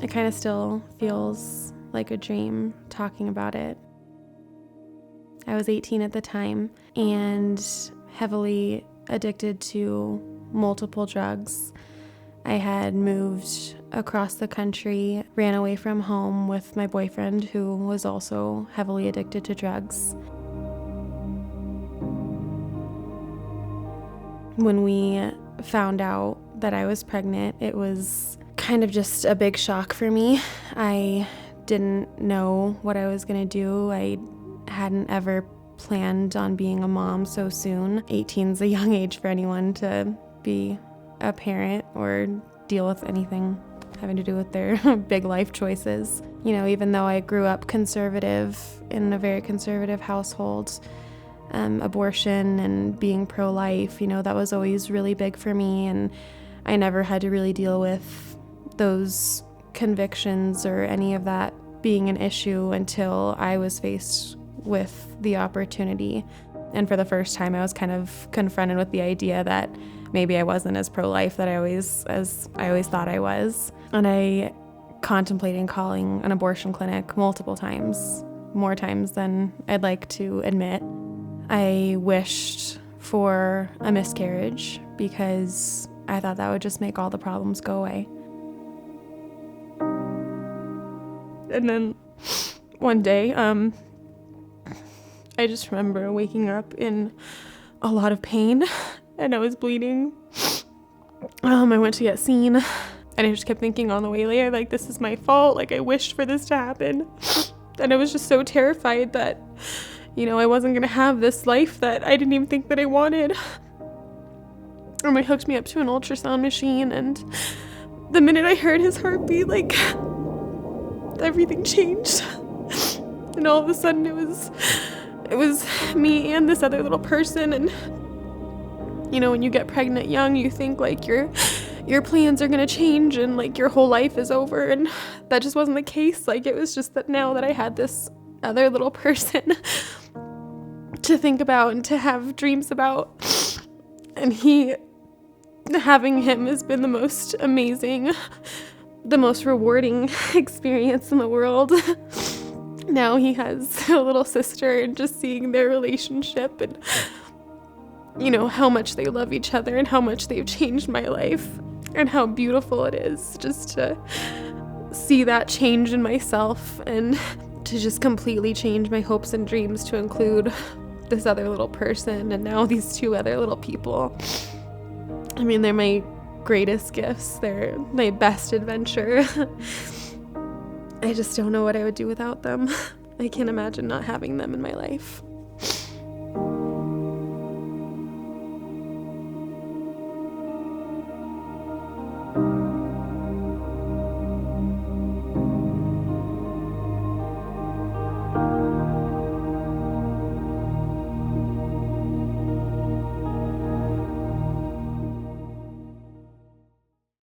It kind of still feels like a dream talking about it. I was 18 at the time and heavily addicted to multiple drugs. I had moved across the country, ran away from home with my boyfriend, who was also heavily addicted to drugs. When we found out that I was pregnant, it was kind of just a big shock for me. I didn't know what I was going to do. I hadn't ever planned on being a mom so soon. 18's a young age for anyone to be a parent or deal with anything having to do with their big life choices. You know, even though I grew up conservative in a very conservative household, abortion and being pro-life, you know, that was always really big for me, and I never had to really deal with those convictions or any of that being an issue until I was faced with the opportunity. And for the first time, I was kind of confronted with the idea that maybe I wasn't as pro-life that I always thought I was. And I contemplated calling an abortion clinic multiple times, more times than I'd like to admit. I wished for a miscarriage because I thought that would just make all the problems go away. And then one day, I just remember waking up in a lot of pain and I was bleeding. I went to get seen and I just kept thinking on the way there, like, this is my fault. Like, I wished for this to happen. And I was just so terrified that, you know, I wasn't going to have this life that I didn't even think that I wanted. And they hooked me up to an ultrasound machine, and the minute I heard his heartbeat, like, everything changed. And all of a sudden it was me and this other little person. And, you know, when you get pregnant young, you think like your plans are going to change and like your whole life is over. And that just wasn't the case. Like, it was just that now that I had this other little person to think about and to have dreams about, and having him has been the most amazing, the most rewarding experience in the world. Now he has a little sister, and just seeing their relationship and, you know, how much they love each other and how much they've changed my life and how beautiful it is just to see that change in myself and to just completely change my hopes and dreams to include this other little person and now these two other little people. I mean, they're my greatest gifts. They're my best adventure. I just don't know what I would do without them. I can't imagine not having them in my life.